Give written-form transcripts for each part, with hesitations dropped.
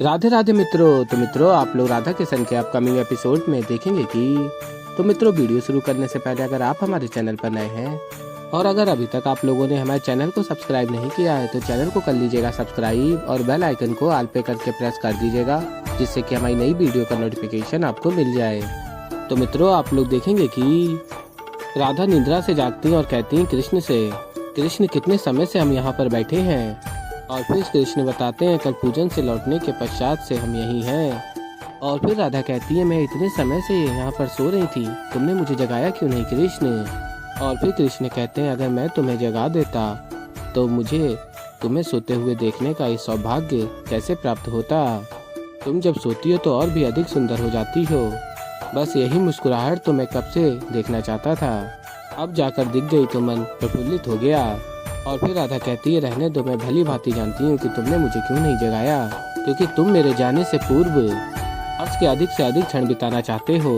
राधे राधे मित्रों। तो मित्रों, आप लोग राधा किशन के अपकमिंग एपिसोड में देखेंगे कि मित्रों, वीडियो शुरू करने से पहले अगर आप हमारे चैनल पर नए हैं और अगर अभी तक आप लोगों ने हमारे चैनल को सब्सक्राइब नहीं किया है तो चैनल को कर लीजिएगा सब्सक्राइब और बेल आइकन को ऑल पे करके प्रेस कर दीजिएगा, जिससे कि हमारी नई वीडियो का नोटिफिकेशन आपको मिल जाए। तो मित्रों, आप लोग देखेंगे कि राधा निद्रा से जागती हैं और कहती हैं कृष्ण से, कृष्ण कितने समय से हम यहाँ पर बैठे हैं। और फिर कृष्ण बताते हैं कल पूजन से लौटने के पश्चात से हम यहीं हैं। और फिर राधा कहती है मैं इतने समय से यहाँ पर सो रही थी, तुमने मुझे जगाया क्यों नहीं कृष्ण। और फिर कृष्ण कहते हैं अगर मैं तुम्हें जगा देता तो मुझे तुम्हें सोते हुए देखने का ये सौभाग्य कैसे प्राप्त होता। तुम जब सोती हो तो और भी अधिक सुंदर हो जाती हो। बस यही मुस्कुराहट तो मैं कब से देखना चाहता था, अब जाकर दिख गई तो मन प्रफुल्लित हो गया। और फिर राधा कहती है रहने दो, मैं भली भांति जानती हूँ कि तुमने मुझे क्यों नहीं जगाया, क्योंकि तुम मेरे जाने से पूर्व अर्श के अधिक से अधिक क्षण बिताना चाहते हो।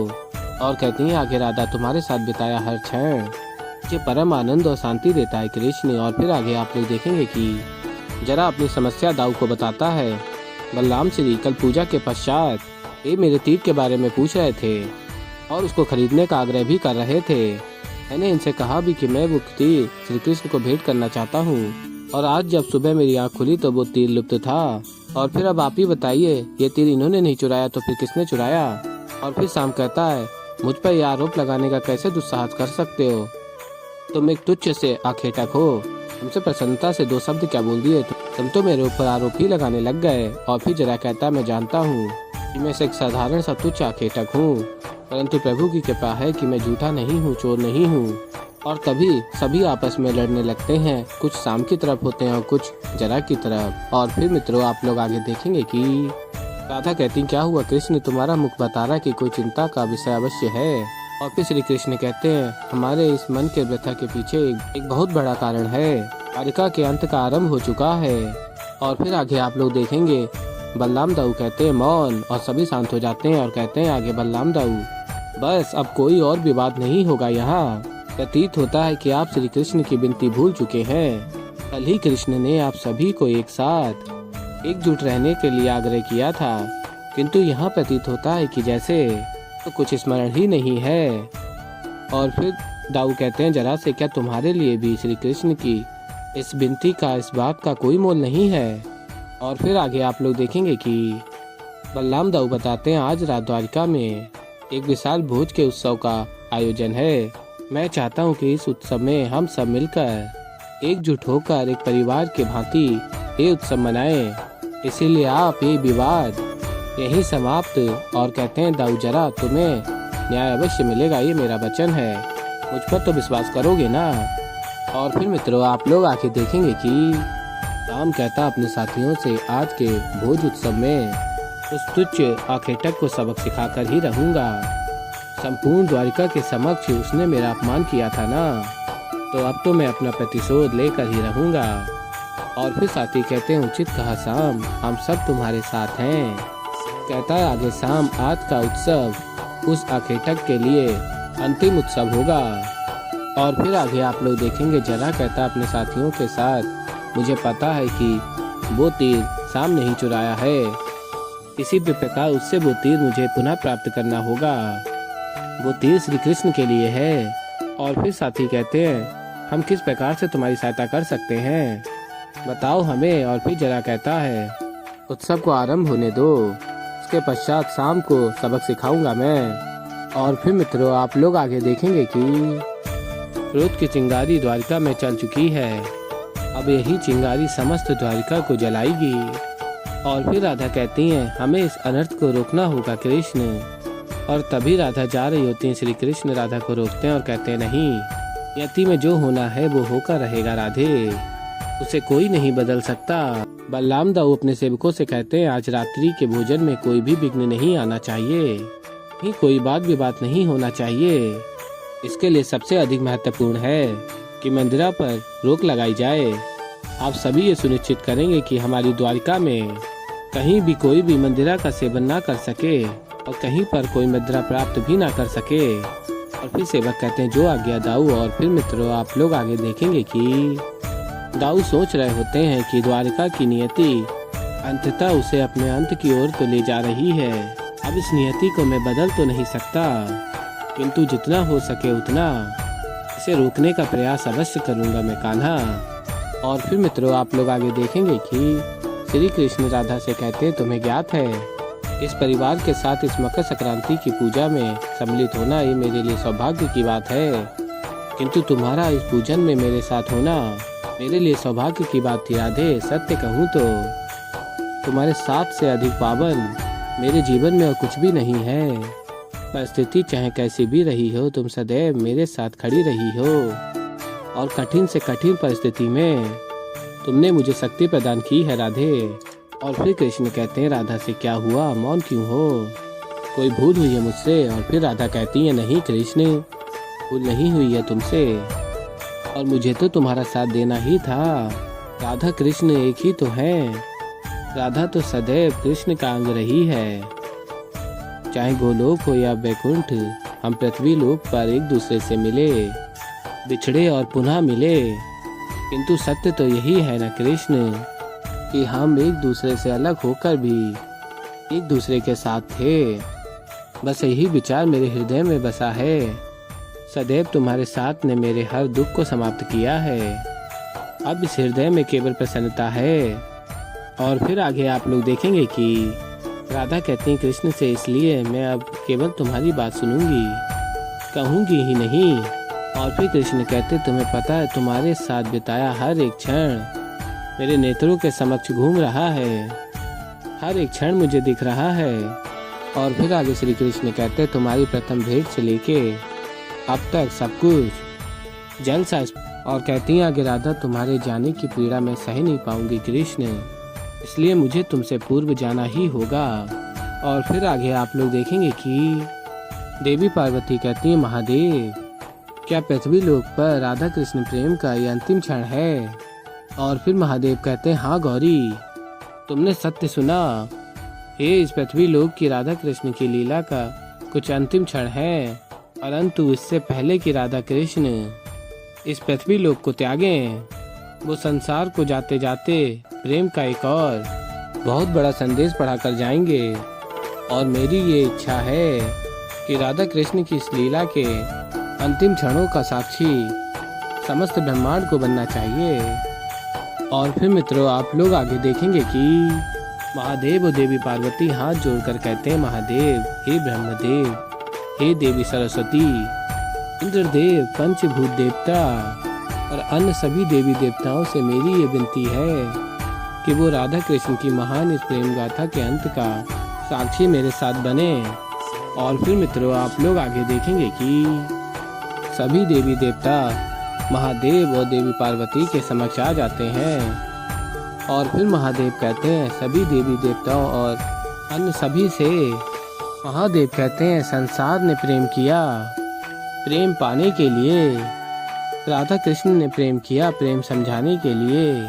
और कहती है आगे राधा तुम्हारे साथ बिताया हर क्षण मुझे परम आनंद और शांति देता है कृष्ण। और फिर आगे आप लोग देखेंगे कि जरा अपनी समस्या दाऊ को बताता है। बलराम श्री कल पूजा के पश्चात ये मेरे तीर के बारे में पूछ रहे थे और उसको खरीदने का आग्रह भी कर रहे थे। मैंने इनसे कहा भी कि मैं वो तीर श्री कृष्ण को भेंट करना चाहता हूँ। और आज जब सुबह मेरी आँख खुली तो वो तीर लुप्त था। और फिर अब आप ही बताइए, ये तीर इन्होंने नहीं चुराया तो फिर किसने चुराया। और फिर शाम कहता है मुझ पर यह आरोप लगाने का कैसे दुस्साहस कर सकते हो, तुम एक तुच्छ से आखेटक हो। तुमसे प्रसन्नता से दो शब्द क्या बोल दिए, तुम तो मेरे ऊपर आरोप ही लगाने लग गए। और फिर जरा कहता मैं जानता हूँ कि मैं एक साधारण सा तुच्छ आखेटक हूँ, परंतु प्रभु की कृपा है कि मैं झूठा नहीं हूँ, चोर नहीं हूँ। और तभी सभी आपस में लड़ने लगते हैं, कुछ शाम की तरफ होते हैं और कुछ जरा की तरफ। और फिर मित्रों, आप लोग आगे देखेंगे कि राधा कहती क्या हुआ कृष्ण, तुम्हारा मुख बता रहा कि कोई चिंता का विषय अवश्य है। और फिर श्री कृष्ण कहते हैं हमारे इस मन के व्यथा के पीछे एक बहुत बड़ा कारण है, द्वारिका के अंत का आरंभ हो चुका है। और फिर आगे आप लोग देखेंगे बलराम दाऊ कहते हैं मौन, और सभी शांत हो जाते हैं और कहते हैं आगे बलराम दाऊ बस अब कोई और विवाद नहीं होगा। यहाँ प्रतीत होता है कि आप श्री कृष्ण की विनती भूल चुके हैं। कल ही कृष्ण ने आप सभी को एक साथ एकजुट रहने के लिए आग्रह किया था, किंतु यहाँ प्रतीत होता है कि जैसे तो कुछ स्मरण ही नहीं है। और फिर दाऊ कहते हैं जरा से क्या तुम्हारे लिए भी श्री कृष्ण की इस विनती का, इस बात का कोई मोल नहीं है। और फिर आगे आप लोग देखेंगे कि बलराम दाऊ बताते हैं आज रात द्वारिका में एक विशाल भोज के उत्सव का आयोजन है। मैं चाहता हूँ कि इस उत्सव में हम सब मिलकर एकजुट होकर एक परिवार के भांति ये उत्सव मनाएं। इसीलिए आप ये विवाद यही समाप्त। और कहते हैं दाऊ जरा तुम्हें न्याय अवश्य मिलेगा, ये मेरा वचन है, मुझ पर तो विश्वास करोगे ना। और फिर मित्रों, आप लोग आके देखेंगे कि राम कहता अपने साथियों से आज के भोज उत्सव में उस तुच्छ आखेटक को सबक सिखाकर ही रहूंगा। संपूर्ण द्वारिका के समक्ष उसने मेरा अपमान किया था ना, तो अब तो मैं अपना प्रतिशोध लेकर ही रहूंगा। और फिर साथी कहते हैं उचित कहा शाम, हम सब तुम्हारे साथ हैं। कहता है आगे शाम आज का उत्सव उस आखेटक के लिए अंतिम उत्सव होगा। और फिर आगे आप लोग देखेंगे जरा कहता अपने साथियों के साथ मुझे पता है कि वो तीर शाम नहीं चुराया है, किसी भी प्रकार उससे वो तीर मुझे पुनः प्राप्त करना होगा। वो तीर श्री कृष्ण के लिए है। और फिर साथी कहते हैं हम किस प्रकार से तुम्हारी सहायता कर सकते हैं, बताओ हमें। और फिर जरा कहता है उत्सव को आरंभ होने दो, उसके पश्चात शाम को सबक सिखाऊंगा मैं। और फिर मित्रों, आप लोग आगे देखेंगे कि क्रोध की चिंगारी द्वारिका में चल चुकी है, अब यही चिंगारी समस्त द्वारिका को जलाएगी। और फिर राधा कहती हैं हमें इस अनर्थ को रोकना होगा कृष्ण। और तभी राधा जा रही होती हैं, श्री कृष्ण राधा को रोकते हैं और कहते हैं नहीं, यति में जो होना है वो होकर रहेगा राधे, उसे कोई नहीं बदल सकता। बलराम दाऊ अपने सेवकों से कहते हैं आज रात्रि के भोजन में कोई भी विघ्न नहीं आना चाहिए, कोई वाद विवाद नहीं होना चाहिए। इसके लिए सबसे अधिक महत्वपूर्ण है कि मंदिरा पर रोक लगाई जाए। आप सभी ये सुनिश्चित करेंगे कि हमारी द्वारिका में कहीं भी कोई भी मंदिरा का सेवन ना कर सके और कहीं पर कोई मुद्रा प्राप्त भी ना कर सके। और फिर सेवक कहते हैं जो आज्ञा दाऊ। और फिर मित्रों, आप लोग आगे देखेंगे कि दाऊ सोच रहे होते हैं कि द्वारिका की नियति अंततः उसे अपने अंत की ओर तो ले जा रही है। अब इस नियति को मैं बदल तो नहीं सकता, किंतु जितना हो सके उतना इसे रोकने का प्रयास अवश्य करूंगा मैं कान्हा। और फिर मित्रों आप लोग आगे देखेंगे कि श्री कृष्ण राधा से कहते तुम्हें ज्ञात है इस परिवार के साथ इस मकर संक्रांति की पूजा में सम्मिलित होना ये मेरे लिए सौभाग्य की बात है, किंतु तुम्हारा इस पूजन में मेरे साथ होना मेरे लिए सौभाग्य की बात थी राधे। सत्य कहूँ तो तुम्हारे साथ से अधिक पावन मेरे जीवन में और कुछ भी नहीं है। परिस्थिति चाहे कैसी भी रही हो, तुम सदैव मेरे साथ खड़ी रही हो और कठिन से कठिन परिस्थिति में तुमने मुझे शक्ति प्रदान की है राधे। और फिर कृष्ण कहते हैं राधा से क्या हुआ, मौन क्यों हो, कोई भूल हुई है मुझसे। और फिर राधा कहती है नहीं कृष्ण, भूल नहीं हुई है तुमसे और मुझे तो तुम्हारा साथ देना ही था। राधा कृष्ण एक ही तो हैं, राधा तो सदैव कृष्ण का अंग रही है। चाहे गोलोक हो या वैकुंठ, हम पृथ्वी लोक पर एक दूसरे से मिले, बिछड़े और पुनः मिले, किंतु सत्य तो यही है ना कृष्ण कि हम एक दूसरे से अलग होकर भी एक दूसरे के साथ थे। बस यही विचार मेरे हृदय में बसा है। सदैव तुम्हारे साथ ने मेरे हर दुख को समाप्त किया है। अब इस हृदय में केवल प्रसन्नता है। और फिर आगे आप लोग देखेंगे कि राधा कहती हैं कृष्ण से इसलिए मैं अब केवल तुम्हारी बात सुनूंगी, कहूंगी ही नहीं। और फिर कृष्ण कहते तुम्हें पता है तुम्हारे साथ बिताया हर एक क्षण मेरे नेत्रों के समक्ष घूम रहा है, हर एक क्षण मुझे दिख रहा है। और फिर आगे श्री कृष्ण कहते तुम्हारी प्रथम भेंट से लेके अब तक सब कुछ जल सा। और कहती हैं आगे राधा तुम्हारे जाने की पीड़ा मैं सह नहीं पाऊंगी कृष्ण, इसलिए मुझे तुमसे पूर्व जाना ही होगा। और फिर आगे आप लोग देखेंगे कि देवी पार्वती कहती हैं महादेव क्या पृथ्वी लोक पर राधा कृष्ण प्रेम का ये अंतिम क्षण है। और फिर महादेव कहते हैं हाँ गौरी, तुमने सत्य सुना, ये इस पृथ्वी लोक की राधा कृष्ण की लीला का कुछ अंतिम क्षण है, परंतु इससे पहले कि राधा कृष्ण इस पृथ्वी लोक को त्यागें, वो संसार को जाते जाते प्रेम का एक और बहुत बड़ा संदेश पढ़ाकर जाएंगे। और मेरी ये इच्छा है कि राधा कृष्ण की इस लीला के अंतिम क्षणों का साक्षी समस्त ब्रह्मांड को बनना चाहिए। और फिर मित्रों आप लोग आगे देखेंगे कि महादेव और देवी पार्वती हाथ जोड़कर कहते हैं महादेव, हे ब्रह्मदेव, हे देवी सरस्वती, इंद्रदेव, पंचभूत देवता और अन्य सभी देवी देवताओं से मेरी ये विनती है कि वो राधा कृष्ण की महान इस प्रेम गाथा के अंत का साक्षी मेरे साथ बने। और फिर मित्रों आप लोग आगे देखेंगे कि सभी देवी देवता महादेव और देवी पार्वती के समक्ष आ जाते हैं। और फिर महादेव कहते हैं सभी देवी देवताओं और अन्य सभी से, महादेव कहते हैं संसार ने प्रेम किया, प्रेम पाने के लिए, राधा कृष्ण ने प्रेम किया प्रेम समझाने के लिए।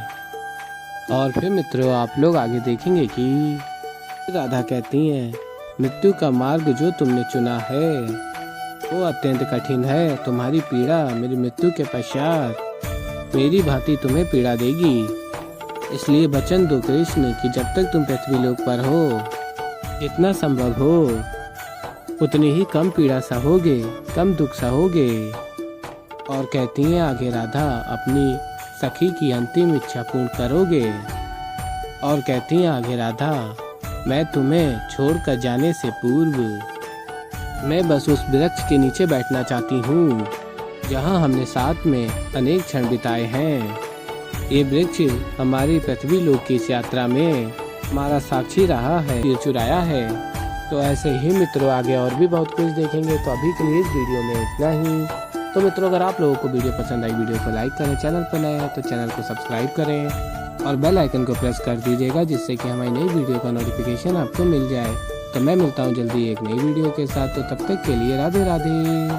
और फिर मित्रों आप लोग आगे देखेंगे कि राधा कहती हैं मृत्यु का मार्ग जो तुमने चुना है वो अत्यंत कठिन है, तुम्हारी पीड़ा मेरी मृत्यु के पश्चात मेरी भांति तुम्हें पीड़ा देगी, इसलिए वचन दो कृष्ण कि जब तक तुम पृथ्वी लोक पर हो जितना संभव हो उतनी ही कम पीड़ा सहोगे, कम दुख सहोगे। और कहती हैं आगे राधा अपनी सखी की अंतिम इच्छा पूर्ण करोगे। और कहती हैं आगे राधा मैं तुम्हें छोड़कर जाने से पूर्व मैं बस उस वृक्ष के नीचे बैठना चाहती हूँ जहाँ हमने साथ में अनेक क्षण बिताए हैं। ये वृक्ष हमारी पृथ्वी लोक की इस यात्रा में हमारा साक्षी रहा है, तीर चुराया है। तो ऐसे ही मित्रों आगे और भी बहुत कुछ देखेंगे। तो अभी के लिए इस वीडियो में इतना ही। तो मित्रों अगर आप लोगों को वीडियो पसंद आई वीडियो को लाइक करें, चैनल पर नए हैं तो चैनल को सब्सक्राइब करें और बेल आइकन को प्रेस कर दीजिएगा जिससे कि हमारी नई वीडियो का नोटिफिकेशन आपको मिल जाए। तो मैं मिलता हूँ जल्दी एक नई वीडियो के साथ, तो तब तक के लिए राधे राधे।